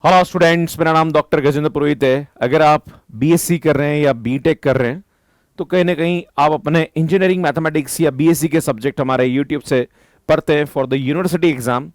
Hello students, मेरा नाम doctor Gajendra पुरोहित है। अगर आप बीएससी कर रहे हैं या बीटेक कर रहे हैं तो कहीं ना कहीं आप अपने इंजीनियरिंग मैथमेटिक्स या बीएससी के सब्जेक्ट हमारे यूट्यूब से पढ़ते हैं फॉर द यूनिवर्सिटी एग्जाम।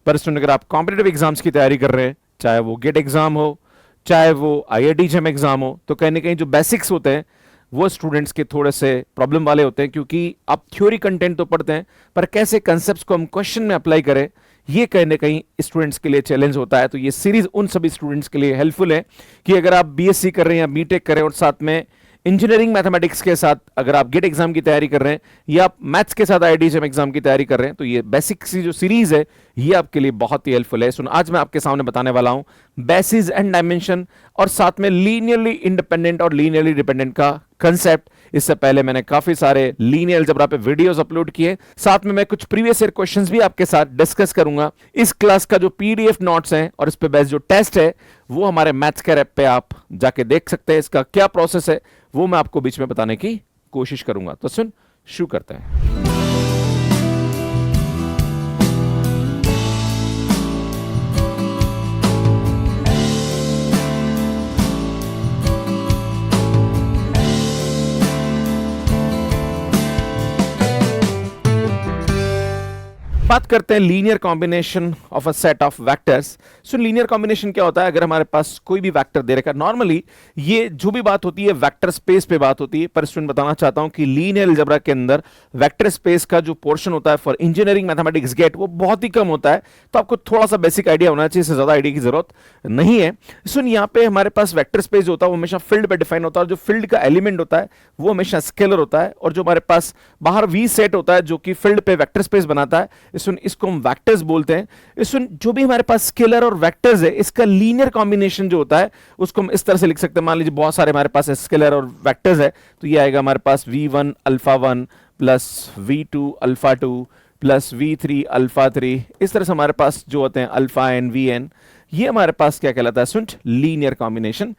पर स्टूडेंट, अगर आप कॉम्पिटेटिव एग्जाम्स की तैयारी कर रहे हैं, चाहे वो गेट एग्जाम हो, चाहे वो आईआईटी जेम एग्जाम हो, तो कहीं ना कहीं जो बेसिक्स होते हैं वो स्टूडेंट्स के थोड़े से प्रॉब्लम वाले होते हैं, क्योंकि आप थ्योरी कंटेंट तो पढ़ते हैं पर कैसे कंसेप्ट को हम क्वेश्चन में अप्लाई करें, ये कहीं ना कहीं स्टूडेंट्स के लिए चैलेंज होता है। तो ये सीरीज उन सभी स्टूडेंट्स के लिए हेल्पफुल है कि अगर आप बीएससी कर रहे हैं या बीटेक कर रहे हैं और साथ में इंजीनियरिंग मैथमेटिक्स के साथ अगर आप गेट एग्जाम की तैयारी कर रहे हैं या आप मैथ्स के साथ आईआईटी जेम एग्जाम की तैयारी कर रहे हैं, तो ये बेसिक सी जो सीरीज है ये आपके लिए बहुत ही हेल्पफुल है। सुन, आज मैं आपके सामने बताने वाला हूं बेसिस एंड डायमेंशन और साथ में लीनियरली इंडिपेंडेंट और लीनियरली डिपेंडेंट का कंसेप्ट। इससे पहले मैंने काफी सारे लीनियर अलजेब्रा पे वीडियोस अपलोड किए, साथ में मैं कुछ प्रीवियस ईयर क्वेश्चंस भी आपके साथ डिस्कस करूंगा। इस क्लास का जो पीडीएफ नोट्स हैं और इस पे बेस्ड जो टेस्ट है वो हमारे मैथ्स के ऐप पे आप जाके देख सकते हैं। इसका क्या प्रोसेस है वो मैं आपको बीच में बताने की कोशिश करूंगा। तो सुन, शुरू करते हैं। बात करते हैं linear combination of a set of vectors. So linear combination क्या होता है? अगर हमारे पास कोई भी वेक्टर दे रखा है, नॉर्मली ये जो भी बात होती है वेक्टर स्पेस पे बात होती है, पर स्टूडेंट बताना चाहता हूं कि लीनियर अलजेब्रा के अंदर वेक्टर स्पेस का जो पोर्शन होता है फॉर इंजीनियरिंग मैथमेटिक्स गेट वो बहुत ही कम होता है। तो आपको थोड़ा सा बेसिक आइडिया होना चाहिए, इससे ज्यादा आइडिया की जरूरत नहीं है। सुन, यहाँ पे हमारे पास वेक्टर स्पेस जो होता है वो हमेशा फील्ड पे डिफाइन होता है, जो फील्ड का एलिमेंट होता है वो हमेशा स्केलर होता है, और जो हमारे पास बाहर वी सेट होता है जो कि फील्ड पे वेक्टर स्पेस बनाता है, सुन इसको हम वेक्टर्स बोलते हैं। सुन, जो भी हमारे पास स्केलर और वेक्टर्स है इसका लीनियर कॉम्बिनेशन जो होता है उसको हम इस तरह से लिख सकते हैं। मान लीजिए बहुत सारे हमारे पास स्केलर और वेक्टर्स है, तो ये आएगा हमारे पास v1 alpha 1 plus v2 alpha 2 plus v3 alpha 3। इस तरह से हमारे पास जो होते हैं अल्फा एन वी एन, ये हमारे पास क्या कहलाता है? सुन, लीनियर कॉम्बिनेशन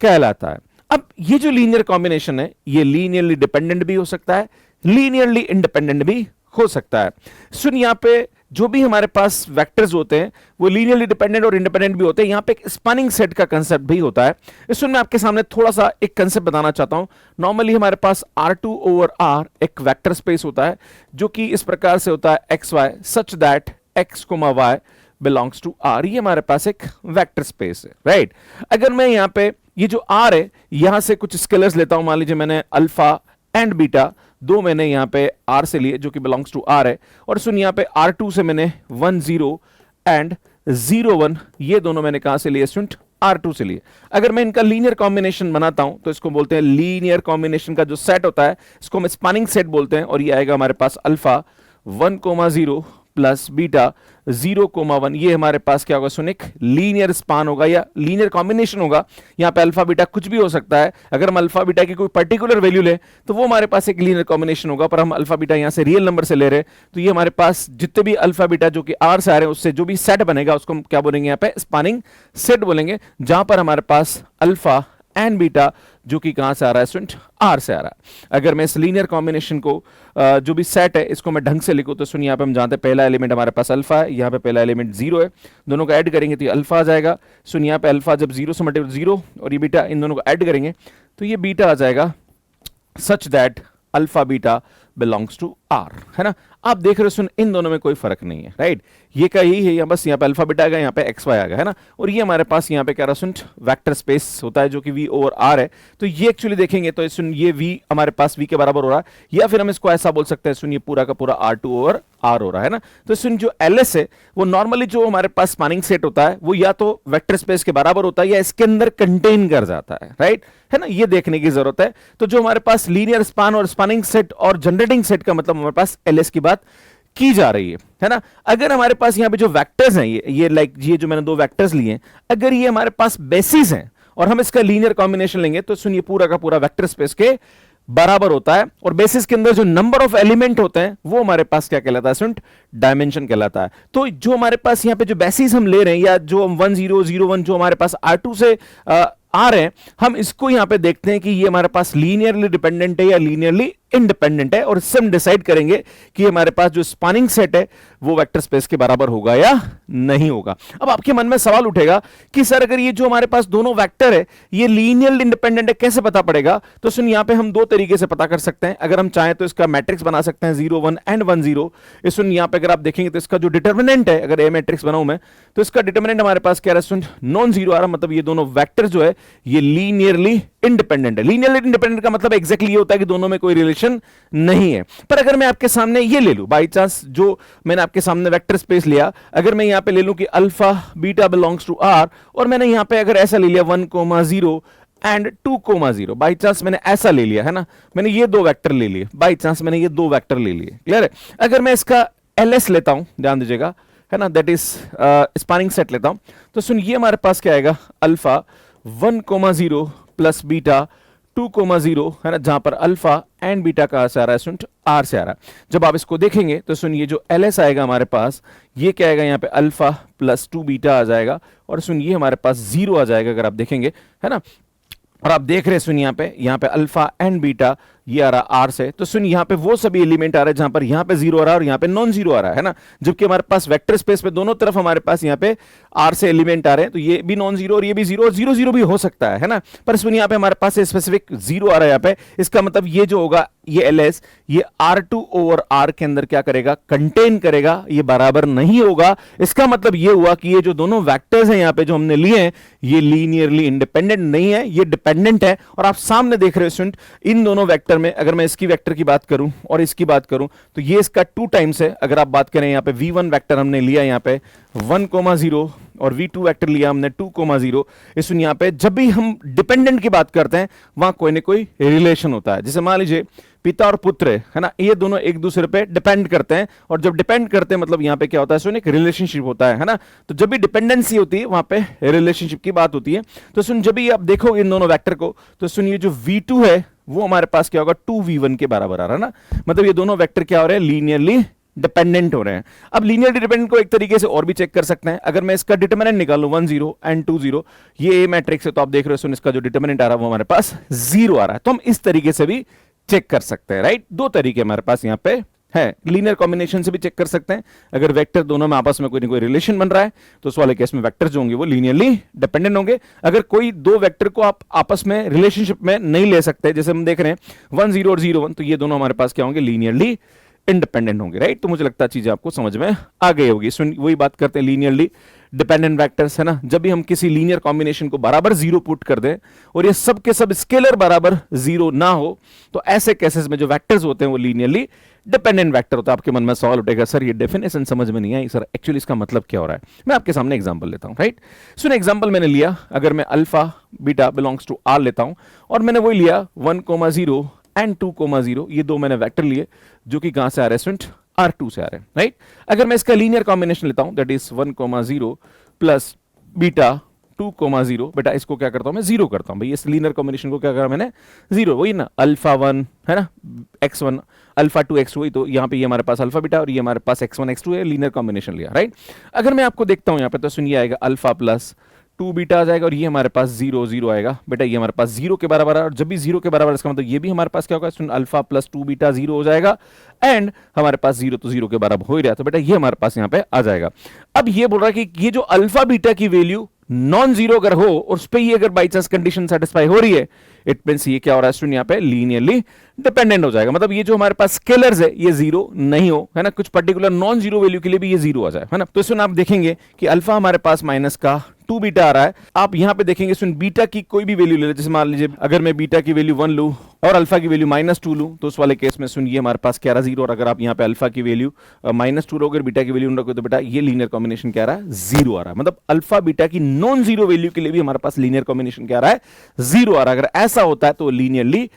कहलाता है। अब ये जो लीनियर कॉम्बिनेशन है ये लीनियरली डिपेंडेंट भी हो सकता है, लीनियरली इंडिपेंडेंट भी हो सकता है। सुन, यहां पे जो भी हमारे पास वेक्टर्स होते हैं वो लीनियरली डिपेंडेंट और इंडिपेंडेंट भी होते हैं। यहां पे एक स्पैनिंग सेट का कंसेप्ट भी होता है। इसमें मैं आपके सामने थोड़ा सा एक कंसेप्ट बताना चाहता हूं। नॉर्मली हमारे पास R2 ओवर R एक वेक्टर स्पेस होता है जो कि इस प्रकार से होता है XY such that X, Y belongs to R। ये हमारे पास एक वेक्टर स्पेस है, राइट। अगर मैं यहां पे ये जो R है यहां से कुछ स्केलर्स लेता हूं, मान लीजिए मैंने अल्फा एंड बीटा दो मैंने यहां पे R से लिए जो कि बिलोंग्स टू R है, और सुन यहां पे R2 से मैंने 1 0 एंड 0 1 ये दोनों मैंने कहां से लिए? स्टूडेंट R2 से लिए। अगर मैं इनका लीनियर कॉम्बिनेशन बनाता हूं तो इसको बोलते हैं लीनियर कॉम्बिनेशन का जो सेट होता है इसको हम स्पैनिंग सेट बोलते हैं, और ये आएगा हमारे पास अल्फा 1,0 प्लस बीटा 0,1। ये हमारे पास क्या होगा? सुन, एक लीनियर स्पान होगा या लीनियर कॉम्बिनेशन होगा। यहां पे अल्फा बीटा कुछ भी हो सकता है। अगर हम अल्फा बीटा की कोई पर्टिकुलर वैल्यू ले तो वो हमारे पास एक लीनियर कॉम्बिनेशन होगा, पर हम अल्फा बीटा यहां से रियल नंबर से ले रहे हैं तो ये हमारे पास जितने भी अल्फा बीटा जो कि आर से आ रहे हैं उससे जो भी सेट बनेगा उसको हम क्या बोलेंगे? यहां पे स्पानिंग सेट बोलेंगे, जहां पर हमारे पास अल्फा एंड बीटा जो कि कहां से आ रहा है? स्टूडेंट आर से आ रहा है। अगर मैं इस लीनियर कॉम्बिनेशन को जो भी सेट है इसको मैं ढंग से लिखूं तो सुन, यहां पे हम जानते हैं पहला एलिमेंट हमारे पास अल्फा है, यहां पे पहला एलिमेंट 0 है, दोनों को ऐड करेंगे तो ये अल्फा आ जाएगा। सुन, यहां पे अल्फा जब 0 से मल्टीप्लाई 0 और ये बीटा, इन दोनों को ऐड करेंगे तो ये बीटा आ जाएगा such that alpha beta belongs to R, है ना। आप देख रहे हो, सुन इन दोनों में कोई फर्क नहीं है, राइट। ये का यही है, बस यहाँ पे अल्फा बीटा आ गया, यहाँ पे एक्स वाई आ गया, है ना। और ये हमारे पास यहाँ पे क्या रहा? सुन, वेक्टर स्पेस होता है जो कि v ओवर r है। तो ये एक्चुअली देखेंगे तो सुन ये v हमारे पास v के बराबर हो रहा है, या फिर हम इसको ऐसा बोल सकते हैं, सुन ये पूरा का पूरा R2 ओवर R हो रहा है ना। तो सुन, जो ls है वो नॉर्मली जो हमारे पास स्पैनिंग सेट होता है वो या तो वेक्टर स्पेस के बराबर होता है या इसके अंदर कंटेन कर जाता है, राइट, है ना। ये देखने की जरूरत है। तो जो हमारे पास लीनियर स्पान और स्पैनिंग सेट और जनरेटिंग सेट का मतलब हमारे पास ls की बात की जा रही है ना। अगर हमारे पास यहां पे जो वेक्टर्स हैं ये लाइक ये जो मैंने दो वेक्टर्स लिए हैं, अगर ये हमारे पास बेसिस हैं और हम इसका लीनियर कॉम्बिनेशन लेंगे तो सुनिए पूरा का पूरा वेक्टर स्पेस के बराबर होता है, और बेसिस के अंदर जो नंबर ऑफ एलिमेंट होते हैं वो हमारे पास क्या कहलाता है? स्टूडेंट डायमेंशन कहलाता है। तो जो हमारे पास यहां पे जो बेसिस हम ले रहे हैं या जो हम 1 0 0 1 जो हमारे पास R2 से आ रहे हैं, हम इसको यहां पे देखते हैं कि ये हमारे पास लीनियरली डिपेंडेंट है या लीनियरली इंडिपेंडेंट है और इससे हम डिसाइड करेंगे कि हमारे पास जो स्पैनिंग सेट है वो वेक्टर स्पेस के बराबर होगा या नहीं होगा। अब आपके मन में सवाल उठेगा कि सर अगर ये जो हमारे पास दोनों वेक्टर है ये लीनियरली इंडिपेंडेंट है, कैसे पता पड़ेगा? तो सुन, यहां पे हम दो तरीके से पता कर सकते हैं। अगर हम चाहें तो इसका मैट्रिक्स बना सकते हैं 0 1 एंड 1 0। इस सुन, यहां पे अगर आप देखेंगे तो इसका जो डिटर्मिनेंट है, अगर ए मैट्रिक्स बनाऊं मैं तो इसका डिटर्मिनेंट हमारे पास क्या रहा है? सुन, नॉन जीरो आ रहा, मतलब ये दोनों वेक्टर जो है ये लीनियरली इंडिपेंडेंट है। लीनियरली इंडिपेंडेंट का मतलब एग्जैक्टली ये होता है कि दोनों में कोई रिलेशन नहीं है। पर अगर मैं आपके सामने ये ले लूं, बाई चांस जो मैंने आपके सामने वेक्टर स्पेस लिया, अगर मैं यहां पे ले लूं कि alpha beta belongs to R, और मैंने यहां पे अगर ऐसा ले लिया 1 0 एंड 2 0, बाई चांस मैंने ऐसा ले लिया है ना, मैंने ये दो वेक्टर ले लिए, बाई चांस मैंने ये दो वेक्टर ले लिए, क्लियर है? अगर मैं इसका एलएस लेता हूं, ध्यान दीजिएगा, है ना, दैट इज स्पैनिंग सेट लेता हूं, तो सुन ये हमारे पास क्या आएगा? अल्फा 1 0 प्लस बीटा 2 0, है ना, जहां पर अल्फा एंड बीटा कहां से आ रहा है? सुन, आर से आ रहा है। जब आप इसको देखेंगे तो सुन ये जो एल एस आएगा हमारे पास, ये क्या आएगा? यहाँ पे अल्फा प्लस 2 बीटा आ जाएगा, और सुन ये हमारे पास 0 आ जाएगा अगर आप देखेंगे, है ना। और आप देख रहे हैं सुन यहाँ पे अल्फा एंड बीटा ये आ रहा आर से, तो सुन यहाँ पे वो सभी एलिमेंट आ रहे हैं जहां पर यहाँ पे 0 आ रहा है और यहाँ पे नॉन जीरो आ रहा है ना। जबकि हमारे पास वेक्टर स्पेस पे दोनों तरफ हमारे पास यहाँ पे आर से एलिमेंट आ रहे हैं, तो ये भी नॉन जीरो और ये भी जीरो, और 0 0 भी हो सकता है ना। पर सुन यहाँ पे हमारे पास स्पेसिफिक 0 आ रहा है यहाँ पे, इसका मतलब ये जो होगा ये एलएस ये R2 ओवर R के अंदर क्या करेगा? कंटेन करेगा, ये बराबर नहीं होगा। इसका मतलब ये हुआ कि ये जो दोनों वेक्टर्स हैं यहाँ पे जो हमने लिए हैं ये लीनियरली इंडिपेंडेंट नहीं है, ये डिपेंडेंट है। और आप सामने देख रहे हो स्टूडेंट, इन दोनों वेक्टर में अगर मैं इसकी वेक्टर की बात करूं और इसकी बात करूं तो ये इसका 2 टाइम्स है। अगर आप बात करें यहाँ पे v1 वेक्टर हमने लिया यहाँ पे 1 0 और v2 वेक्टर लिया हमने 2 0। इस यहाँ पे जब भी हम डिपेंडेंट की बात करते हैं वहां कोई ना कोई रिलेशन होता है। जैसे मान लीजिए पिता और पुत्र है ना, ये दोनों एक दूसरे पे डिपेंड करते हैं, और जब डिपेंड करते हैं मतलब यहाँ पे क्या होता है? सुन, एक रिलेशनशिप होता है ना। तो जब भी डिपेंडेंसी होती है वहां पे रिलेशनशिप की बात होती है। तो सुन, जब भी आप देखोगे इन दोनों वेक्टर को तो सुन ये जो v2 है वो हमारे पास क्या होगा? 2v1 के बराबर आ रहा है ना। मतलब ये दोनों वेक्टर क्या हो रहे हैं? लीनियरली डिपेंडेंट हो रहे हैं। अब लीनियरली डिपेंडेंट को एक तरीके से और भी चेक कर सकते हैं। अगर मैं इसका डिटरमिनेंट निकालूं 1 0 एंड 2 0, ये ए मैट्रिक्स है, तो आप देख रहे हो सुन इसका जो डिटरमिनेंट आ रहा है वो हमारे पास 0 आ रहा है। तो हम इस तरीके से भी चेक कर सकते हैं, राइट। दो तरीके हमारे पास यहाँ पे है। लीनियर कॉम्बिनेशन से भी चेक कर सकते हैं। अगर वेक्टर दोनों में आपस में कोई ना कोई रिलेशन बन रहा है तो उस वाले केस में वेक्टर जो होंगे वो लीनियरली डिपेंडेंट होंगे। अगर कोई दो वेक्टर को आप आपस में रिलेशनशिप में नहीं ले सकते, जैसे हम देख रहे हैं 1 0 और 0 1, तो ये दोनों हमारे पास क्या होंगे? लीनियरली इंडिपेंडेंट होंगे, राइट। तो मुझे लगता है चीजें आपको समझ में आ गई होगी। वही बात करते हैं लीनियरली डिपेंडेंट वेक्टर्स, है ना। जब भी हम किसी लीनियर कॉम्बिनेशन को बराबर 0 पुट कर दें और ये सब के सब स्केलर बराबर 0 ना हो, तो ऐसे केसेस में जो वेक्टर्स होते हैं वो लीनियरली डिपेंडेंट वेक्टर होता है। आपके मन में सवाल उठेगा, सर ये डेफिनेशन समझ में नहीं आई, सर एक्चुअली इसका मतलब क्या हो रहा है? मैं आपके सामने एग्जांपल लेता हूं, राइट। सुन, एग्जांपल मैंने लिया, अगर मैं alpha beta belongs to R लेता हूं और मैंने वही लिया 1 0 एंड 2 0, ये दो मैंने वेक्टर लिए जो कि कहां से आ रहे हैं स्टूडेंट? R2 से आ रहे हैं, राइट। अगर मैं इसका लीनियर कॉम्बिनेशन लेता हूं दैट इज 1 0 प्लस बीटा 2 0, बेटा इसको क्या करता हूं मैं? 0 करता हूं भाई। इस लीनियर कॉम्बिनेशन को क्या करा मैंने? 0, वही ना, अल्फा 1 है ना, x1 अल्फा 2 x2, वही तो यहाँ पे ये हमारे पास अल्फा बीटा और ये हमारे पास x1 x2 है, लीनियर कॉम्बिनेशन लिया, राइट। अगर मैं आपको देखता हूं यहाँ पे तो सुनिए आएगा अल्फा प्लस 2 बीटा आ जाएगा और ये हमारे पास 0 0 आएगा। बेटा ये हमारे पास 0 के बराबर है, और जब भी 0 के बराबर इसका मतलब ये भी हमारे पास क्या होगा? सुन, अल्फा प्लस 2 बीटा 0 हो जाएगा, एंड हमारे पास 0 तो 0 के बराबर हो ही रहा है, तो बेटा ये हमारे पास यहाँ पे आ जाएगा। अब ये बोल रहा है कि ये जो अल्फा बीटा की वैल्यू नॉन जीरो अगर हो और उस पर ही अगर बाई चांस कंडीशन सेटिस्फाई हो रही है, इट मींस ये क्या हो रहा है स्टूडेंट? यहाँ पे लीनियरली डिपेंडेंट हो जाएगा। मतलब ये जो हमारे पास स्केलर्स है ये 0 नहीं हो, है ना, कुछ पर्टिकुलर नॉन जीरो वैल्यू के लिए भी ये 0 आ जाए, है ना। तो इसमें आप देखेंगे कि अल्फा हमारे पास माइनस का 2 बीटा आ रहा है। आप यहां पे देखेंगे सुन, बीटा की कोई भी वैल्यू ले लो, जैसे मान लीजिए अगर मैं बीटा की वैल्यू 1 लूं और अल्फा की वैल्यू -2 लूं, तो उस वाले केस में सुन ये हमारे पास क्या रहा? 0। और अगर आप यहाँ पे अल्फा की वैल्यू -2 रखोगे, बीटा की वैल्यू रखोगे, तो बेटा ये लीनियर कॉम्बिनेशन क्या रहा है? 0 आ रहा है। मतलब अल्फा बीटा की नॉन जीरो वैल्यू के लिए भी हमारे पास लीनियर कॉम्बिनेशन क्या आ रहा है? 0 आ रहा है। अगर ऐसा होता है तो लीनियरली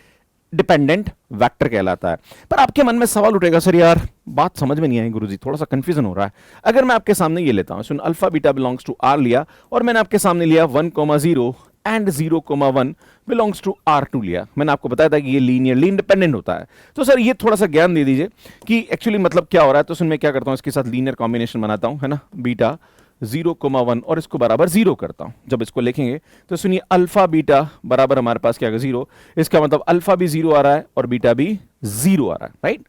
डिपेंडेंट वेक्टर कहलाता है। पर आपके मन में सवाल उठेगा, सर यार बात समझ में नहीं आई गुरुजी, थोड़ा सा कंफ्यूजन हो रहा है। अगर मैं आपके सामने ये लेता हूं, सुन, alpha beta belongs to R लिया और मैंने आपके सामने लिया 1 0 एंड 0 1 बिलोंग्स टू R2 लिया। मैंने आपको बताया था कि ये लीनियरली इंडिपेंडेंट होता है। तो सर ये थोड़ा सा ज्ञान दे दीजिए कि एक्चुअली मतलब क्या हो रहा है। तो सुन, मैं क्या करता हूं, इसके साथ लीनियर कॉम्बिनेशन बनाता हूं, है ना, बीटा 0,1 और इसको बराबर 0 करता हूं। जब इसको लिखेंगे तो सुनिए अल्फा बीटा बराबर हमारे पास क्या आएगा 0। इसका मतलब अल्फा भी 0 आ रहा है और बीटा भी 0 आ रहा है, राइट।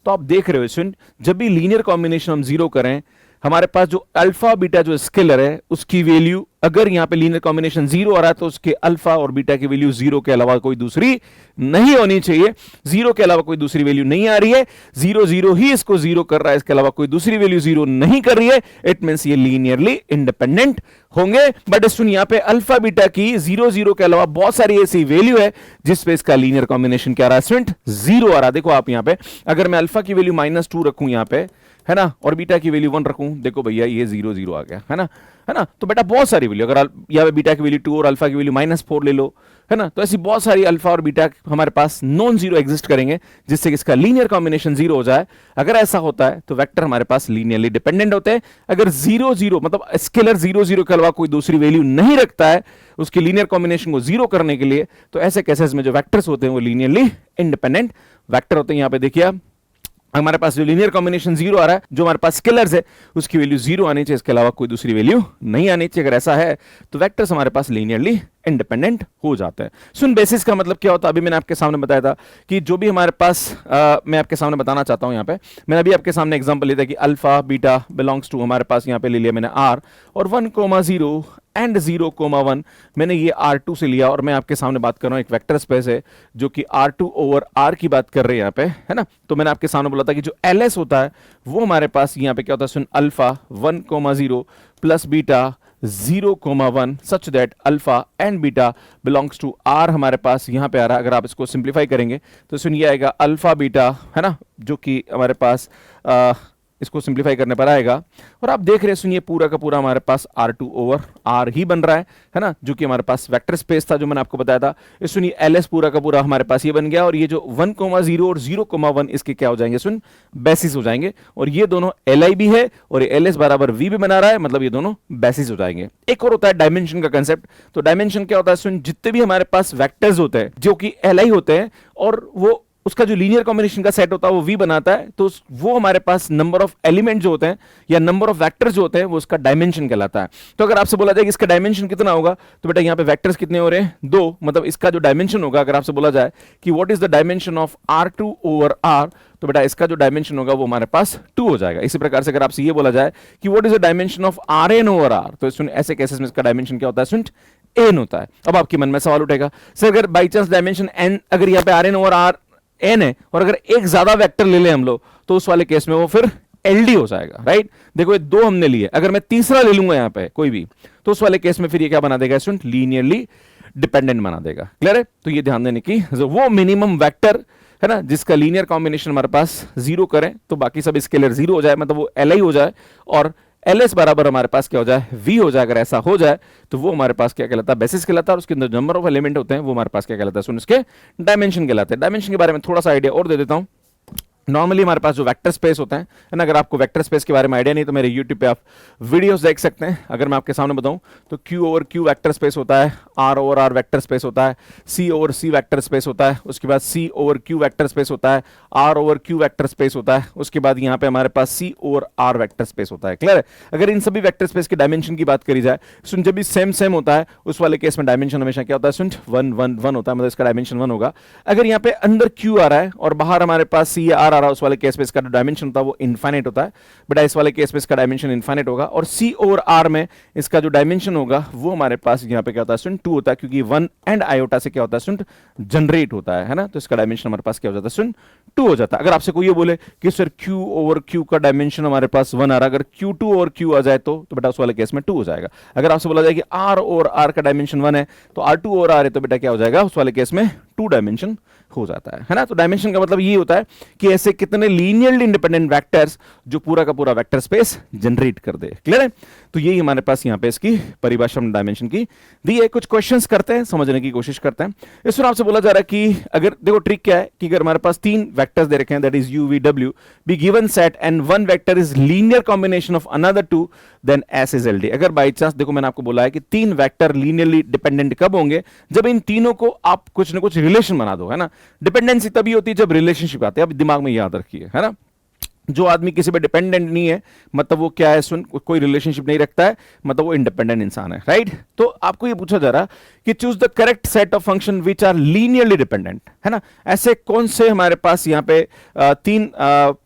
तो आप देख रहे हो स्टूडेंट, जब भी लीनियर कॉम्बिनेशन हम 0 करें, हमारे पास जो अल्फा बीटा जो स्केलर है उसकी वैल्यू, अगर यहां पे लीनियर कॉम्बिनेशन 0 आ रहा है तो उसके अल्फा और बीटा की वैल्यू 0 के अलावा कोई दूसरी नहीं होनी चाहिए। 0 के अलावा कोई दूसरी वैल्यू नहीं आ रही है, 0 0 ही इसको 0 कर रहा है, इसके अलावा कोई दूसरी वैल्यू 0 नहीं कर रही है, इट मींस ये लीनियरली इंडिपेंडेंट होंगे। बट सुन, यहां पे अल्फा बीटा की 0 0 के अलावा बहुत सारी ऐसी वैल्यू है जिस पे इसका लीनियर कॉम्बिनेशन क्या आ रहा है स्टूडेंट, 0 आ रहा है। देखो आप यहां पे अगर मैं अल्फा की वैल्यू -2 रखूं यहां पे, है ना, और बीटा की वैल्यू 1 रखूं, देखो भैया ये 0 0 आ गया, है ना। तो बेटा बहुत सारी वैल्यू, अगर यहाँ पे बीटा की वैल्यू 2 और अल्फा की वैल्यू -4 ले लो, है ना, तो ऐसी बहुत सारी अल्फा और बीटा हमारे पास नॉन जीरो एग्जिस्ट करेंगे जिससे कि इसका लीनियर कॉम्बिनेशन 0 हो जाए। अगर ऐसा होता है तो वेक्टर हमारे पास लीनियरली डिपेंडेंट होते हैं। अगर 0 0 मतलब स्केलर 0 0 के अलावा कोई दूसरी वैल्यू नहीं रखता है उसकी लीनियर कॉम्बिनेशन को 0 करने के लिए, तो ऐसे केसेस में जो वेक्टर्स होते हैं वो लीनियरली इंडिपेंडेंट वेक्टर होते हैं। यहां पे देखिए हमारे पास जो लीनियर कॉम्बिनेशन 0 आ रहा है, जो हमारे पास स्केलर्स है उसकी वैल्यू 0 आनी चाहिए, इसके अलावा कोई दूसरी वैल्यू नहीं आनी चाहिए। अगर ऐसा है तो वेक्टर्स हमारे पास लीनियरली इंडिपेंडेंट हो जाते हैं। सुन, बेसिस का मतलब क्या होता है, अभी मैंने आपके सामने बताया था कि जो भी हमारे पास मैं आपके सामने बताना चाहता हूं, यहां पे मैंने अभी आपके सामने एग्जांपल लिया था कि अल्फा बीटा बिलोंग्स टू, हमारे पास यहां पे ले लिया मैंने आर, और 1,0 एंड 0,1 मैंने ये R2 से लिया, और मैं आपके सामने बात कर रहा हूं एक वेक्टर स्पेस है जो कि R2 ओवर R की बात कर रहे हैं यहां पे, है ना। तो मैंने आपके सामने बोला था कि जो LS होता है वो हमारे पास यहां पे क्या होता है, सुन, alpha 1,0 plus beta 0,1 such that alpha and beta belongs to R हमारे पास यहां पे आ रहा है। अगर आप इसको सिंप्लीफाई करेंगे तो सुनिए आएगा अल्फा बीटा, है ना, जो कि हमारे पास इसको सिंप्लीफाई करने पर आएगा। और आप देख रहे हैं सुनिए पूरा का पूरा हमारे पास R2 ओवर R ही बन रहा है ना, जो कि हमारे पास वेक्टर स्पेस था जो मैंने आपको बताया था। इस सुनिए LS पूरा का पूरा हमारे पास ये बन गया, और ये जो 1,0 और 0,1 इसके क्या हो जाएंगे, सुन, बेसिस हो जाएंगे। और ये दोनों LI भी है और LS बराबर V भी बना रहा है, मतलब ये दोनों बेसिस हो जाएंगे। एक और होता है डायमेंशन का कंसेप्ट। तो डायमेंशन क्या होता है, सुन, जितने भी हमारे पास वेक्टर्स होते हैं जो कि LI होते हैं और वो उसका जो लीनियर कॉम्बिनेशन का सेट होता है वो V बनाता है, तो वो हमारे पास नंबर ऑफ एलिमेंट जो होते हैं या नंबर ऑफ वेक्टर्स जो होते हैं वो उसका डायमेंशन कहलाता है। तो अगर आपसे बोला जाए कि इसका डायमेंशन कितना होगा, तो बेटा यहाँ पे वेक्टर्स कितने हो रहे हैं, 2, मतलब इसका जो डायमेंशन होगा, अगर आपसे बोला जाए कि what is the dimension of R2 over R, तो बेटा इसका जो डायमेंशन होगा वो हमारे पास 2 हो जाएगा। इसी प्रकार से अगर आपसे ये बोला जाए कि what is the dimension of Rn over R, तो सुन, ऐसे केसेस में इसका डायमेंशन क्या होता है, सुन, n होता है। अब आपके मन में सवाल उठेगा, सर अगर बाई चांस डायमेंशन n, अगर यहाँ पे Rn ओवर R n है और अगर एक ज्यादा वेक्टर ले लें हम लोग, तो उस वाले केस में वो फिर LD हो जाएगा, राइट। देखो ये 2 हमने लिए, अगर मैं तीसरा ले लूंगा यहाँ पे कोई भी, तो उस वाले केस में फिर ये क्या बना देगा स्टूडेंट, लीनियरली डिपेंडेंट बना देगा। क्लियर है। तो ये ध्यान देने की, वो मिनिमम वेक्टर है ना जिसका लीनियर कॉम्बिनेशन हमारे पास 0 करें तो बाकी सब स्केलर 0 हो जाए, मतलब वो LI हो जाए, और LS बराबर हमारे पास क्या हो जाए, V हो जाए। अगर ऐसा हो जाए तो वो हमारे पास क्या कहलाता है, बेसिस कहलाता है, और उसके अंदर नंबर ऑफ एलिमेंट होते हैं वो हमारे पास क्या कहलाता है, सुन, उसके डायमेंशन कहलाते हैं। डायमेंशन के बारे में थोड़ा सा आइडिया और दे देता हूं। नॉर्मली हमारे पास जो वेक्टर स्पेस होते हैं, ना, अगर आपको वेक्टर स्पेस के बारे में आइडिया नहीं तो मेरे यूट्यूब पे आप वीडियोस देख सकते हैं। अगर मैं आपके सामने बताऊं तो Q over Q vector space होता है, R over R vector space होता है, C over C vector space होता है, उसके बाद C over Q vector space होता है, R over Q vector space होता है, उसके बाद यहाँ पे हमारे पास C over R vector space होता है। क्लियर है। अगर इन सभी वेक्टर स्पेस के डायमेंशन की बात करी जाए, सुन, जब भी सेम सेम होता है उस वाले केस में डायमेंशन हमेशा क्या होता है, सुन, 1 1 1 होता है, मतलब इसका डायमेंशन 1 होगा। अगर यहाँ पे अंदर Q आ रहा है और बाहर हमारे पास C या R आ रहा है, उस वाले केस में इसका जो डायमेंशन होता है वो इनफाइनाइट होता है। बेटा इस वाले केस में इसका डायमेंशन इनफाइनाइट होगा, और C ओवर R में इसका जो डायमेंशन होगा वो हमारे पास यहाँ पे क्या होता है, सुन, 2 होता है, क्योंकि 1 एंड आयोटा से क्या होता है, सुन, जनरेट होता है ना। तो इसका डायमेंशन हमारे पास क्या हो जाता है, सुन, 2 हो जाता है। अगर आपसे कोई ये बोले कि सर Q ओवर Q का डायमेंशन हमारे पास 1 आ रहा है, अगर Q2 ओवर Q आ जाए तो बेटा उस वाले केस में 2 हो जाएगा। अगर आपसे बोला जाए कि R ओवर R का डायमेंशन 1 है तो R2 ओवर R है, तो बेटा क्या हो जाएगा, उस वाले केस में 2 डायमेंशन हो जाता है ना। तो डायमेंशन का मतलब ये होता है कि ऐसे कितने लीनियरली इंडिपेंडेंट वेक्टर्स जो पूरा का पूरा वेक्टर स्पेस जनरेट कर दे। क्लियर है। तो यही हमारे पास यहाँ पे इसकी परिभाषा डायमेंशन की दी है। कुछ क्वेश्चंस करते हैं, समझने की कोशिश करते हैं। इस पर आपसे बोला जा रहा है कि अगर देखो ट्रिक क्या है कि अगर हमारे पास 3 वेक्टर्स दे रखे हैं, that is UVW, be given set and 1 vector is linear combination of another 2, then S is LD। अगर बाई चांस, देखो मैंने आपको बोला है कि 3 वेक्टर लीनियरली डिपेंडेंट कब होंगे, जब इन तीनों को आप कुछ ना कुछ रिलेशन बना दो, है ना। डिपेंडेंसी तभी होती है जब रिलेशनशिप आती है, अब दिमाग में याद रखिए, है ना। जो आदमी किसी पे डिपेंडेंट नहीं है, मतलब वो क्या है, सुन, कोई रिलेशनशिप नहीं रखता है, मतलब वो इंडिपेंडेंट इंसान है, राइट। तो आपको ये पूछा जा रहा कि choose the correct set of function which are linearly dependent, है ना। ऐसे कौन से हमारे पास यहाँ पे तीन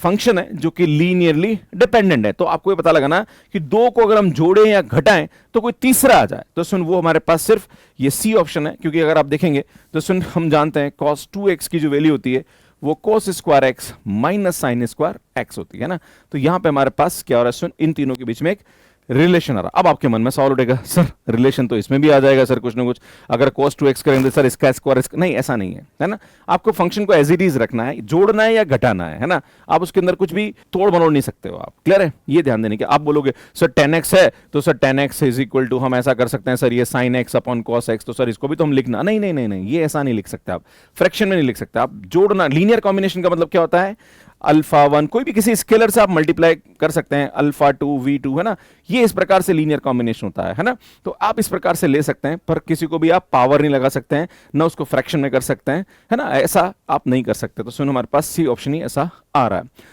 फंक्शन है जो कि लीनियरली डिपेंडेंट है। तो आपको ये पता लगाना कि दो को अगर हम जोड़ें या घटाएं तो कोई तीसरा आ जाए, तो सुन वो हमारे पास सिर्फ ये सी ऑप्शन है, क्योंकि अगर आप देखेंगे तो सुन हम जानते हैं cos 2x की जो वैल्यू होती है वो cos square x minus sine square x होती है ना। तो यहां पे हमारे पास क्या हो रहा है, सुन, इन तीनों के बीच में एक रिलेशन आ रहा। अब आपके मन में सवाल उठेगा, सर रिलेशन तो इसमें भी आ जाएगा सर कुछ ना कुछ, अगर cos 2x करेंगे सर इसका स्क्वायर नहीं, ऐसा नहीं है ना। आपको फंक्शन को एज इट इज रखना है, जोड़ना है या घटाना है ना। आप उसके अंदर कुछ भी तोड़ मरोड़ नहीं सकते हो आप, क्लियर है। ये ध्यान देने के, आप बोलोगे सर tan x है तो sir tan x is equal to, हम ऐसा कर सकते हैं सर ये sin x upon cos x, तो सर इसको भी तो हम लिखना, नहीं नहीं नहीं नहीं, ये ऐसा नहीं लिख सकते आप, फ्रैक्शन में नहीं लिख सकते आप। जोड़ना, लीनियर कॉम्बिनेशन का मतलब क्या होता है, अल्फा 1 कोई भी किसी स्केलर से आप मल्टीप्लाई कर सकते हैं, अल्फा 2 v2, है ना। ये इस प्रकार से लीनियर कॉम्बिनेशन होता है ना। तो आप इस प्रकार से ले सकते हैं, पर किसी को भी आप पावर नहीं लगा सकते हैं, ना उसको फ्रैक्शन में कर सकते हैं, है ना, ऐसा आप नहीं कर सकते। तो सुनो हमारे पास सी ऑप्शन ही ऐसा आ रहा है।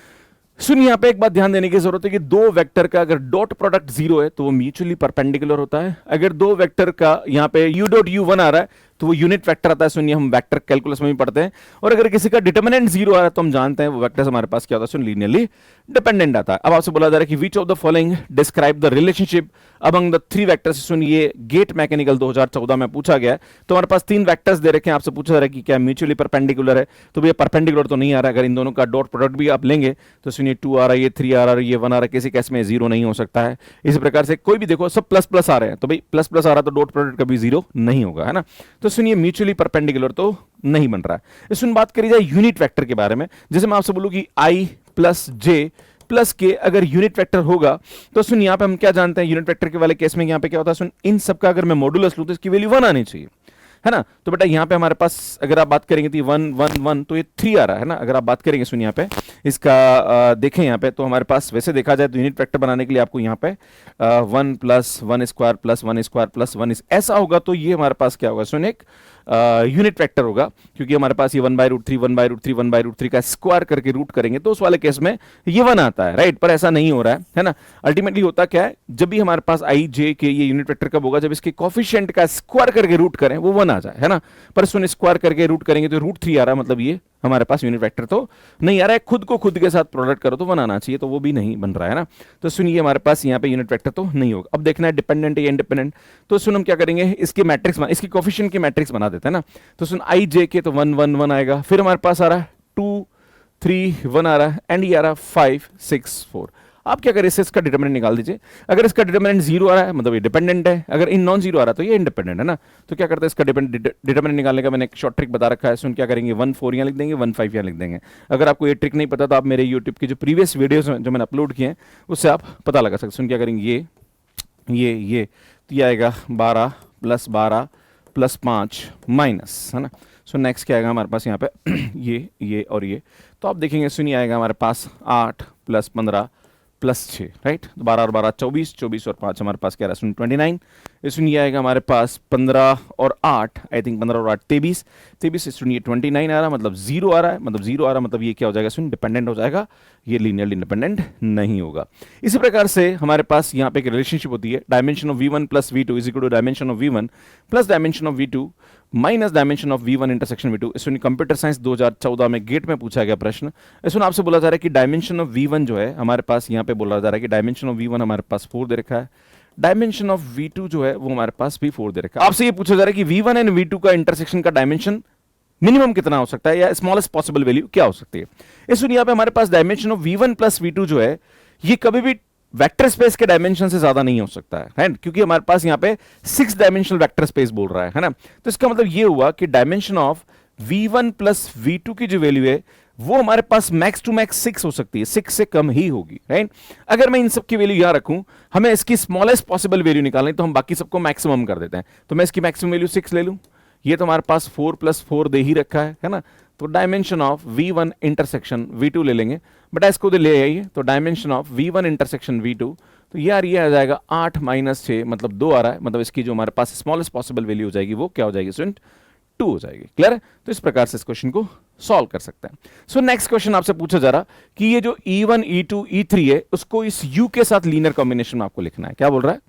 सुनिए यहां पे एक बात ध्यान देने की जरूरत है कि दो वेक्टर का अगर डॉट प्रोडक्ट जीरो है तो वो म्यूचुअली परपेंडिकुलर होता है। अगर दो वेक्टर का यहां पे u डॉट u1 आ रहा है तो वो यूनिट वेक्टर आता है। सुनिए हम वेक्टर कैलकुलस में भी पढ़ते हैं। और अगर किसी का डिटरमिनेंट जीरो आ रहा है तो हम जानते हैं वो वेक्टर हमारे पास क्या होता है, सुन, लीनियरली डिपेंडेंट आता है। अब आपसे बोला जा रहा है कि विच of the following describe the relationship among the three vectors. सुनिए गेट मैकेनिकल 2014 में पूछा गया है, तो हमारे पास तीन वेक्टर्स दे रखे हैं, आपसे पूछा जा रहा है कि क्या म्यूचुअली परपेंडिकुलर है, तो भैया परपेंडिकुलर तो नहीं आ रहा है। अगर इन दोनों का डॉट प्रोडक्ट भी आप लेंगे तो सुनिए 2 आ रहा है, ये 3 आ रहा है, ये 1 आ रहा है, किसी केस में 0 नहीं हो सकता है। इसी प्रकार से कोई भी देखो सब प्लस प्लस आ रहे हैं, तो भाई प्लस प्लस आ रहा है तो डॉट प्रोडक्ट कभी 0 नहीं होगा, है ना। तो सुनिए म्यूचुअली परपेंडिकुलर तो नहीं बन रहा है। सुन बात करी जाए यूनिट वेक्टर के बारे में, जैसे मैं आपसे बोलूं कि i प्लस जे प्लस के अगर यूनिट वेक्टर होगा तो सुन यहां पे हम क्या जानते हैं, यूनिट वेक्टर के वाले केस में यहां पे क्या होता है, सुन, इन सब का अगर मैं मॉडुलस लूं तो इसकी वैल्यू 1 आनी चाहिए, है ना। तो बेटा यहां पे हमारे पास अगर आप बात करेंगे तो 1 1 1 तो ये 3 आ रहा है ना। अगर आप बात करेंगे सुन यहां पे इसका देखें यहां पे, तो हमारे पास वैसे देखा जाए तो यूनिट वेक्टर बनाने के लिए आपको यहां पे 1 plus 1 square plus 1 square plus 1 ऐसा होगा, तो ये हमारे पास क्या होगा, सुन, एक यूनिट वेक्टर होगा, क्योंकि हमारे पास ये 1/√3 1/√3 1/√3 का स्क्वायर करके रूट करेंगे तो उस वाले केस में ये 1 आता है, राइट। पर ऐसा नहीं हो रहा है ना। अल्टीमेटली होता क्या है, जब भी हमारे पास i j के ये यूनिट वेक्टर कब होगा, जब इसके कोफिशिएंट का स्क्वायर करके रूट करें वो 1 आ जाए, है ना। पर सुन स्क्वायर करके रूट करेंगे तो √3 आ रहा है, मतलब ये हमारे पास यूनिट वेक्टर तो नहीं आ रहा है। खुद को खुद के साथ प्रोडक्ट करो तो 1 आना चाहिए, तो वो भी नहीं बन रहा है ना। तो सुनिए हमारे पास यहाँ पे यूनिट वेक्टर तो नहीं होगा। अब देखना है डिपेंडेंट या इंडिपेंडेंट, तो सुन हम क्या करेंगे, इसकी मैट्रिक्स, इसकी कोफिशिएंट की मैट्रिक्स बना देते हैं ना। तो सुन i j के तो 1 1 1 आएगा, फिर हमारे पास आ रहा है 2 3 1 आ रहा है, एंड ये आ रहा है 5 6 4। आप क्या करें, इसका डिटरमिनेंट निकाल दीजिए। अगर इसका डिटरमिनेंट 0 आ रहा है मतलब ये डिपेंडेंट है, अगर इन नॉन 0 आ रहा है तो ये इंडिपेंडेंट है ना। तो क्या करते हैं, इसका डिटरमिनेंट निकालने का मैंने एक शॉर्ट ट्रिक बता रखा है। सुन क्या करेंगे, 1 4 यहाँ लिख देंगे, 1 5 यहाँ लिख देंगे। अगर आपको ये ट्रिक नहीं पता तो आप मेरे यूट्यूब की जो प्रीवियस वीडियोस जो मैंने अपलोड किए हैं उससे आप पता लगा सकते। सुन क्या करेंगे, ये तो ये आएगा 12 + 12 + 5 माइनस, है ना। सो नेक्स्ट क्या आएगा हमारे पास यहाँ पे ये और ये, तो आप देखेंगे सुनिए आएगा हमारे पास 8 + 15 + 6, राइट। 12 और 12 24 24 और 5 हमारे पास क्या रहा है, सुन 29। सुनिए आएगा हमारे पास 15 और 8, आई थिंक 15 और 8 23 23 से सुनिए 29 आ रहा है, मतलब 0 आ रहा है, मतलब 0 आ रहा है मतलब ये क्या हो जाएगा, सुन डिपेंडेंट हो जाएगा, ये लीनियरली इंडिपेंडेंट नहीं होगा। इसी प्रकार से हमारे पास यहाँ पे एक रिलेशनशिप होती है, dimension of v1 + v2 is equal to dimension of v1 plus dimension of v2 minus dimension of v1 intersection v2। इसमें कंप्यूटर साइंस 2014 में गेट में पूछा गया प्रश्न। इसमें आपसे बोला जा रहा है कि डायमेंशन ऑफ v1 जो है हमारे पास यहाँ पे बोला जा रहा है कि डायमेंशन ऑफ v1 हमारे पास 4 दे रखा है, डायमेंशन ऑफ v2 जो है वो हमारे पास भी 4 दे रखा है। आपसे ये पूछा जा रहा है कि v1 एंड v2 का इंटरसेक्शन का डायमेंशन मिनिमम कितना हो सकता है या स्मॉलेस्ट पॉसिबल वैल्यू क्या हो सकती है। इस यहाँ पे हमारे पास डायमेंशन ऑफ v1 + v2 जो है ये कभी भी वेक्टर स्पेस के डायमेंशन से ज्यादा नहीं हो सकता है, राइट, क्योंकि हमारे पास यहाँ पे 6 डायमेंशनल वेक्टर स्पेस बोल रहा है ना। तो इसका मतलब ये हुआ कि डायमेंशन ऑफ v1 + v2 की जो वैल्यू है वो हमारे पास मैक्स टू मैक्स 6 हो सकती है, 6 से कम ही होगी, राइट। अगर मैं इन सब की वैल्यू यहां रखूं, हमें इसकी स्मॉलेस्ट पॉसिबल वैल्यू निकालनी, तो हम बाकी सबको मैक्सिमम कर देते हैं। तो मैं इसकी मैक्सिमम वैल्यू 6 ले लूं, ये तो हमारे पास 4 + 4 दे ही रखा है ना। तो dimension of v1 intersection v2 ले लेंगे, बट इसको ले आइए, तो dimension of v1 intersection v2, तो यार ये आ जाएगा 8 - 6 मतलब 2 आ रहा है, मतलब इसकी जो हमारे पास स्मॉलेस्ट पॉसिबल वैल्यू हो जाएगी वो क्या हो जाएगी, स्टूडेंट 2 हो जाएगी। क्लियर है। तो इस प्रकार से इस क्वेश्चन को सॉल्व कर सकते हैं। सो नेक्स्ट क्वेश्चन आपसे पूछा जा रहा कि ये जो E1 E2 E3 है उसको इस U के साथ लीनियर कॉम्बिनेशन में आपको लिखना है। क्या बोल रहा है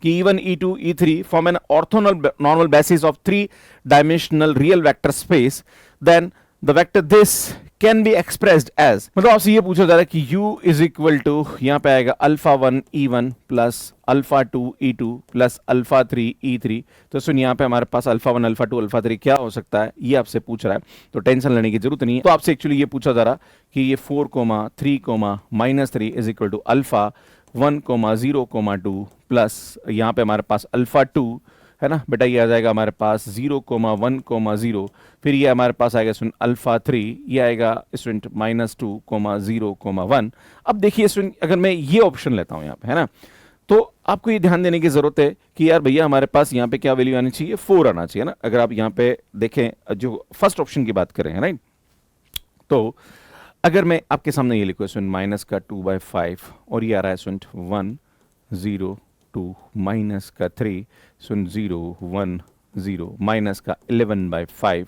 कि E1 E2 E3 form an orthonormal basis of three-dimensional real vector space, then the vector this can be expressed as, मतलब आपसे ये पूछा जा रहा है कि U is equal to, यहाँ पे आएगा α1 E1 plus α2 E2 plus α3 E3। तो सुन यहाँ पे हमारे पास α1 α2 α3 क्या हो सकता है ये आपसे पूछ रहा है, तो टेंशन लेने की जरूरत नहीं है। तो आपसे एक्चुअली ये पूछा जा रहा कि ये 4,3,-3 is equal to alpha 1,0,2 plus यहाँ पे हमारे पास α2 है ना बेटा, ये आ जाएगा हमारे पास 0,1,0, फिर ये हमारे पास आएगा स्टूडेंट α3, ये आएगा स्टूडेंट -2,0,1। अब देखिए स्टूडेंट अगर मैं ये ऑप्शन लेता हूँ यहाँ पे है ना, तो आपको ये ध्यान देने की जरूरत है कि यार भैया हमारे पास यहाँ पे क्या वैल्यू आनी चाहिए, 4 आना चाहिए ना। अगर आप यहाँ पे देखें जो फर्स्ट ऑप्शन की बात करें राइट, तो अगर मैं आपके सामने ये लिखूँ स्टूडेंट माइनस का 2/5 और ये आ रहा है स्टूडेंट 1 0 2 माइनस का 3 सुन 0 1 0 माइनस का 11/5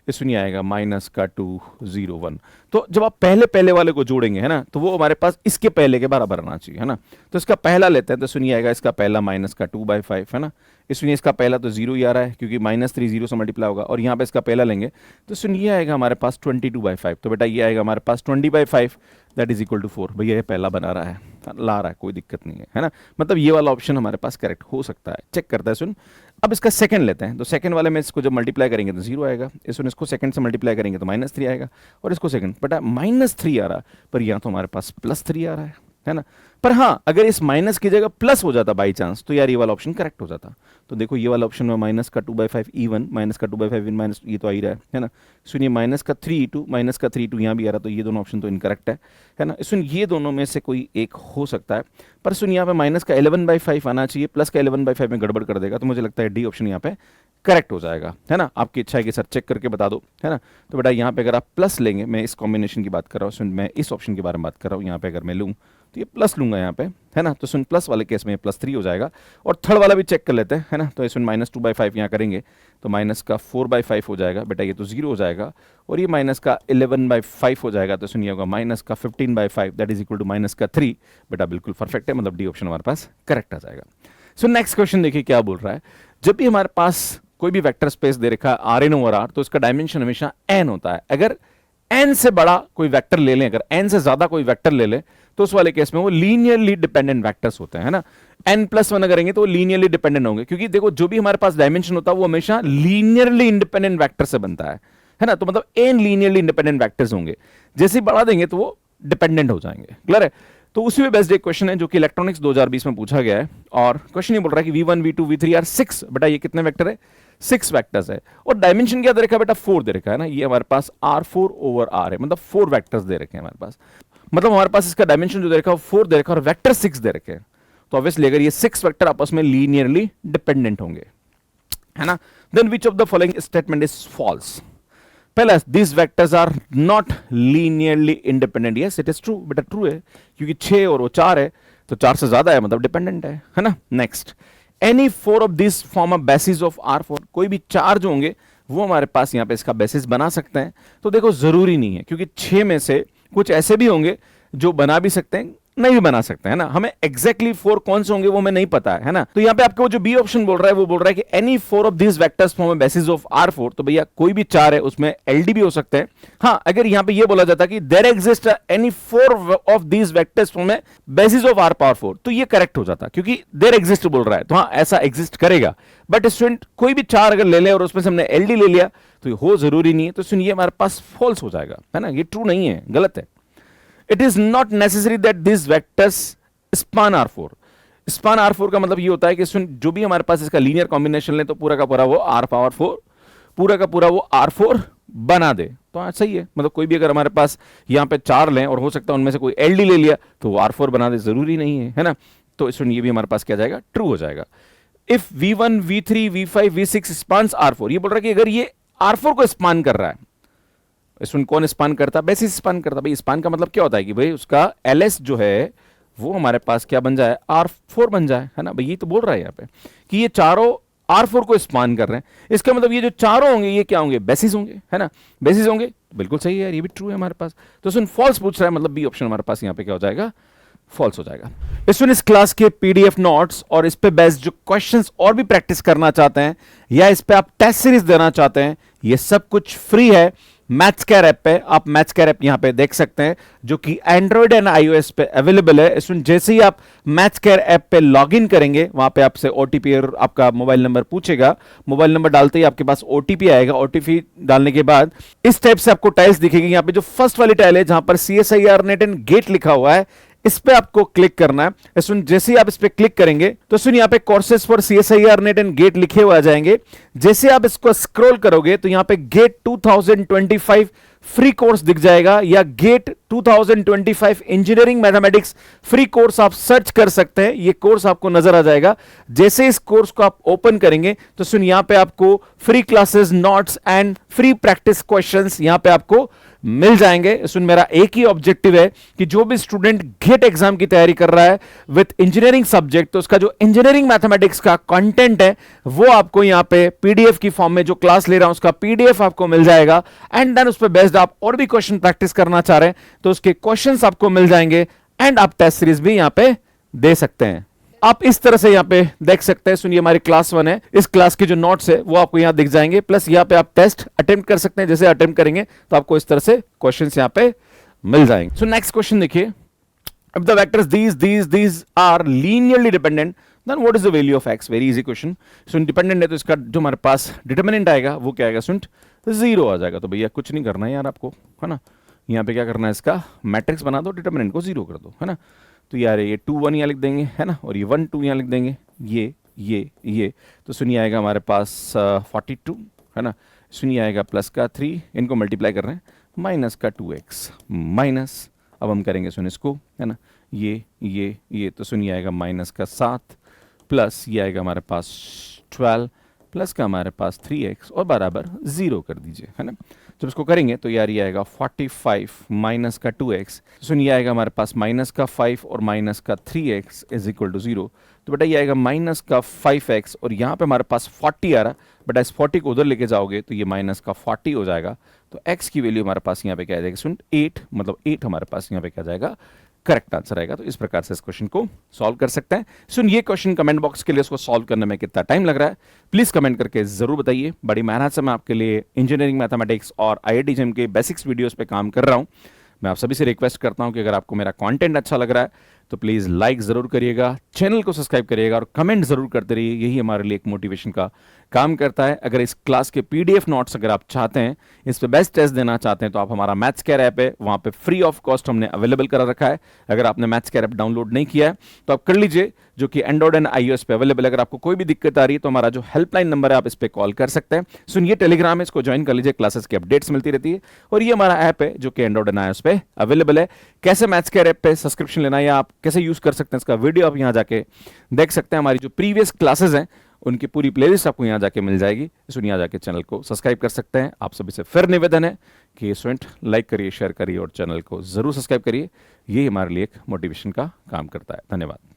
इसमें आएगा माइनस का 2 0 1। तो जब आप पहले पहले वाले को जोड़ेंगे है ना, तो वो हमारे पास इसके पहले के बराबर आना चाहिए है ना। तो इसका पहला लेते हैं तो सुनिए आएगा इसका पहला माइनस का 2/5 है ना, इसमें इसका पहला तो 0 ही आ रहा है क्योंकि -3 0 से मल्टीप्लाई होगा, और यहाँ पे इसका पहला लेंगे तो सुनिए आएगा हमारे पास 22/5। तो बेटा ये आएगा हमारे पास 20/5 दैट इज इक्वल टू 4। भैया ये पहला बना रहा है, ला रहा है, कोई दिक्कत नहीं है ना। मतलब ये वाला ऑप्शन हमारे पास करेक्ट हो सकता है, चेक करता है सुन। अब इसका सेकंड लेते हैं, तो सेकंड वाले में इसको जब मल्टीप्लाई करेंगे तो 0 आएगा, इसको सेकंड से मल्टीप्लाई करेंगे तो -3 आएगा, और इसको सेकंड बेटा -3 आ रहा पर यहाँ तो हमारे पास +3 आ रहा है ना। पर हाँ अगर इस माइनस की जगह प्लस हो जाता बाई चांस तो यार ये वाला ऑप्शन करेक्ट हो जाता। तो देखो ये वाला ऑप्शन में माइनस का 2/5 E1 माइनस का 2/5 इन माइनस, ये तो आ ही रहा है ना। सुनिए माइनस का 3 माइनस का 3 यहाँ भी आ रहा, तो ये दोनों ऑप्शन तो इनकरेक्ट है ना। सुन ये दोनों में से कोई एक हो सकता है, पर सुन यहाँ पे माइनस का 11/5 आना चाहिए, प्लस का 11/5 में गड़बड़ कर देगा, तो मुझे लगता है डी ऑप्शन यहाँ पे करेक्ट हो जाएगा है ना। आपकी इच्छा है कि सर चेक करके बता दो है ना। तो बेटा यहाँ पे अगर आप प्लस लेंगे, मैं इस कॉम्बिनेशन की बात कर रहा हूँ, सुन मैं इस ऑप्शन के बारे में बात कर रहा हूँ, यहाँ पे अगर मैं लूँ तो ये प्लस लूंगा यहाँ पे है ना, तो सुन प्लस वाले केस में +3 हो जाएगा। और थर्ड वाला भी चेक कर लेते हैं है ना, तो इसमें -2/5 यहाँ करेंगे तो माइनस का 4/5 हो जाएगा बेटा, ये तो 0 हो जाएगा, और ये माइनस का 11/5 हो जाएगा, तो सुनिए होगा माइनस का 15/5 that is equal to minus का 3। बेटा बिल्कुल परफेक्ट है, मतलब डी ऑप्शन हमारे पास करेक्ट आ जाएगा। सो नेक्स्ट क्वेश्चन देखिए क्या बोल रहा है, जब भी हमारे पास कोई भी वेक्टर स्पेस दे रखा है Rn/R तो इसका डायमेंशन हमेशा n होता है। अगर n से बड़ा कोई वेक्टर ले लें, अगर n से ज्यादा कोई वेक्टर ले लें तो उस वाले केस में वो लीनियरली डिपेंडेंट वेक्टर्स होते हैं ना। n+1 करेंगे तो वो लीनियरली डिपेंडेंट होंगे, क्योंकि देखो जो भी हमारे पास डायमेंशन होता है वो हमेशा लीनियरली इंडिपेंडेंट वेक्टर से बनता है ना। तो मतलब n लीनियरली इंडिपेंडेंट वेक्टर्स होंगे, जैसे ही बढ़ा देंगे तो वो डिपेंडेंट हो जाएंगे। क्लियर है। तो उसी में बेस्ड एक क्वेश्चन है जो कि इलेक्ट्रॉनिक्स 2020 में पूछा गया है, और क्वेश्चन ये बोल रहा है कि V1 V2 V3 आर 6। बेटा ये कितने वेक्टर है, 6 वेक्टर्स है, और डायमेंशन क्या दे रखा है बेटा, 4 दे रखा है ना। ये हमारे पास R4/R है, मतलब 4 वेक्टर्स दे रखे हैं हमारे पास, मतलब हमारे पास इसका डायमेंशन जो दे रखा है 4 दे रखा है और वेक्टर 6 दे रखे हैं। तो ऑब्वियसली अगर ये 6 वेक्टर आपस में लीनियरली डिपेंडेंट होंगे है ना, then which of the following statement is false. पहला these vectors are not linearly independent। yes it is true, बेटा ट्रू है, क्योंकि 6 और वो 4 है, तो 4 से ज्यादा है मतलब डिपेंडेंट है ना। Next, any 4 of this form a basis of R4। कोई भी 4 जो होंगे वो हमारे पास यहाँ पे इसका बेसिस बना सकते हैं। तो देखो जरूरी नहीं है, क्योंकि 6 में से कुछ ऐसे भी होंगे जो बना भी सकते हैं, नहीं भी बना सकते हैं ना। हमें एग्जैक्टली 4 कौन से होंगे वो हमें नहीं पता है ना। तो यहाँ पे आपको जो बी ऑप्शन बोल रहा है वो बोल रहा है कि any 4 of this vectors form a basis of R4। तो भैया कोई भी 4 है उसमें LD भी हो सकते हैं। हाँ अगर यहाँ पे ये बोला जाता कि there exist any 4 of this vectors form a basis of R⁴ तो ये करेक्ट हो जाता, क्योंकि देयर एग्जिस्ट बोल रहा है, तो हाँ ऐसा एग्जिस्ट करेगा। बट स्टूडेंट कोई भी 4 अगर ले ले और उसमें से हमने LD ले लिया तो ये हो जरूरी नहीं है, तो सुनिए हमारे पास फॉल्स हो जाएगा है ना, ये ट्रू नहीं है, गलत है। It is not necessary that this vectors span R4। Span R4 का मतलब ये होता है कि जो भी हमारे पास इसका लीनियर कॉम्बिनेशन ले तो पूरा का पूरा वो R⁴ पूरा का पूरा वो R4 बना दे। तो हाँ सही है, मतलब कोई भी अगर हमारे पास यहाँ पे 4 लें और हो सकता है उनमें से कोई LD ले लिया तो वो R4 बना दे, जरूरी नहीं है ना। तो इसमें ये भी हमारे पास क्या जाएगा, ट्रू हो जाएगा। If V1 V3 V5 V6 स्पान्स R4, ये बोल रहा है कि अगर ये R4 को स्पान कर रहा है, इसमें कौन स्पान करता है, बेसिस स्पान करता है। भाई स्पान का मतलब क्या होता है कि भाई उसका LS जो है वो हमारे पास क्या बन जाए, R4 बन जाए है ना। भाई ये तो बोल रहा है यहाँ पे कि ये चारों R4 को स्पान कर रहे हैं, इसका मतलब ये जो चारों होंगे ये क्या होंगे, बेसिस होंगे, है ना, बेसिस होंगे। बिल्कुल सही है यार, ये भी ट्रू है हमारे पास। तो सुन फॉल्स पूछ रहा है, मतलब बी ऑप्शन हमारे पास यहाँ पे क्या हो जाएगा, फॉल्स हो जाएगा। इस क्लास के पीडीएफ नोट्स और इस पे बेस्ड जो क्वेश्चंस और भी प्रैक्टिस करना चाहते हैं या इस पे आप टेस्ट सीरीज देना चाहते हैं, ये सब कुछ फ्री है मैथ्स केयर ऐप पे। आप मैथ्स केयर ऐप यहां पे देख सकते हैं जो कि एंड्रॉइड एंड आईओएस पे अवेलेबल है। इसमें जैसे ही आप मैथ्स केयर ऐप पे लॉगिन करेंगे, वहां पे आपसे ओटीपी और आपका मोबाइल नंबर पूछेगा। मोबाइल नंबर डालते ही आपके पास ओटीपी आएगा। ओटीपी डालने के बाद इस टाइप से आपको टाइल्स दिखेगी। यहां पे जो फर्स्ट वाली टाइल है जहां पर CSIR नेट एंड गेट लिखा हुआ है, इस पे आपको क्लिक करना है। सुन जैसे ही आप इस पे क्लिक करेंगे तो सुन यहाँ पे courses for CSIR NET and GATE लिखे हुए आ जाएंगे। जैसे आप इसको स्क्रॉल करोगे तो यहाँ पे गेट 2025 फ्री कोर्स दिख जाएगा या GATE 2025 engineering mathematics free course आप सर्च कर सकते हैं। ये कोर्स आपको नजर आ जाएगा। जैसे इस कोर्स को आप ओपन करेंगे तो सुन यहाँ पे आपको free classes, notes and free practice questions यहाँ पे आपको मिल जाएंगे। सुन मेरा एक ही ऑब्जेक्टिव है कि जो भी स्टूडेंट गेट एग्जाम की तैयारी कर रहा है विद इंजीनियरिंग सब्जेक्ट, तो उसका जो इंजीनियरिंग मैथमेटिक्स का कंटेंट है वो आपको यहाँ पे पीडीएफ की फॉर्म में जो क्लास ले रहा हूं उसका पीडीएफ आपको मिल जाएगा। एंड देन उस पर बेस्ड आप और भी क्वेश्चन प्रैक्टिस करना चाह रहे हैं तो उसके क्वेश्चंस आपको मिल जाएंगे एंड आप टेस्ट सीरीज भी यहाँ पे दे सकते हैं। आप इस तरह से यहाँ पे देख सकते हैं। सुनिए हमारी क्लास 1 है, इस क्लास के जो नोट्स है वो आपको यहाँ दिख जाएंगे, प्लस यहाँ पे आप टेस्ट अटेम्प्ट कर सकते हैं। जैसे अटेम्प्ट करेंगे तो आपको इस तरह से क्वेश्चंस यहाँ पे मिल जाएंगे। सो नेक्स्ट क्वेश्चन देखिए, if the vectors these are linearly dependent then what is the value of x? Very easy question. So independent है तो इसका जो हमारे पास डिटरमिनेंट आएगा वो क्या आएगा, सुन 0 आ जाएगा। तो भैया कुछ नहीं करना है यार आपको, है ना, यहाँ पे क्या करना है, इसका मैट्रिक्स बना दो, डिटरमिनेंट को 0 कर दो, है ना। तो यार ये 2 1 यहाँ लिख देंगे, है ना, और ये 1 2 यहाँ लिख देंगे, ये तो सुनिए आएगा हमारे पास 42, है ना। सुनिए आएगा प्लस का 3, इनको मल्टीप्लाई कर रहे हैं, माइनस का 2x माइनस, अब हम करेंगे सुन इसको, है ना, ये तो सुनिए आएगा माइनस का 7 प्लस ये आएगा हमारे पास 12 प्लस का हमारे पास 3x और बराबर 0 कर दीजिए, है ना। जब इसको करेंगे तो यार ये आएगा 45 माइनस का 2x, सुन ये आएगा हमारे पास माइनस का 5 और माइनस का 3x इज इक्वल टू 0। तो बेटा ये आएगा माइनस का 5x और यहाँ पे हमारे पास 40 आ रहा, बेटा इस 40 को उधर लेके जाओगे तो ये माइनस का 40 हो जाएगा। तो x की वैल्यू हमारे पास यहाँ पे क्या आ जाएगा, सुन 8, मतलब 8 हमारे पास यहाँ पे क्या जाएगा, करेक्ट आंसर आएगा। तो इस प्रकार से इस क्वेश्चन को सॉल्व कर सकते हैं। सुन ये क्वेश्चन कमेंट बॉक्स के लिए इसको सॉल्व करने में कितना टाइम लग रहा है प्लीज कमेंट करके जरूर बताइए। बड़ी मेहनत से मैं आपके लिए इंजीनियरिंग मैथमेटिक्स और IIT JEM के बेसिक्स वीडियोस पे काम कर रहा हूं। मैं आप सभी से रिक्वेस्ट करता हूं कि अगर आपको मेरा कंटेंट अच्छा लग रहा है तो प्लीज़ लाइक ज़रूर करिएगा, चैनल को सब्सक्राइब करिएगा और कमेंट ज़रूर करते रहिए। यही हमारे लिए एक मोटिवेशन का काम करता है। अगर इस क्लास के PDF नोट्स अगर आप चाहते हैं, इस पे बेस्ट टेस्ट देना चाहते हैं, तो आप हमारा मैथ्स केयर ऐप है, वहाँ पे फ्री ऑफ कॉस्ट हमने अवेलेबल करा रखा है। अगर आपने मैथ्स केयर ऐप डाउनलोड नहीं किया है तो आप कर लीजिए, जो कि एंड्रॉइड एंड iOS पे अवेलेबल है। अगर आपको कोई भी दिक्कत आ रही है तो हमारा जो हेल्पलाइन नंबर है आप इस पर कॉल कर सकते हैं। सुनिए टेलीग्राम है, इसको ज्वाइन कर लीजिए, क्लासेस की अपडेट्स मिलती रहती है। और ये हमारा ऐप है जो कि एंड्रॉइड एंड iOS पे अवेलेबल है। कैसे मैथ्स केयर ऐप पे सब्सक्रिप्शन लेना या आप कैसे यूज कर सकते हैं इसका वीडियो आप यहाँ जाके देख सकते हैं। हमारी जो प्रीवियस क्लासेस हैं उनकी पूरी प्लेलिस्ट आपको यहाँ जाके मिल जाएगी। सुनिए यहाँ जाके चैनल को सब्सक्राइब कर सकते हैं। आप सभी से फिर निवेदन है कि स्टूडेंट लाइक करिए, शेयर करिए और चैनल को जरूर सब्सक्राइब करिए। ये हमारे लिए एक मोटिवेशन का काम करता है। धन्यवाद।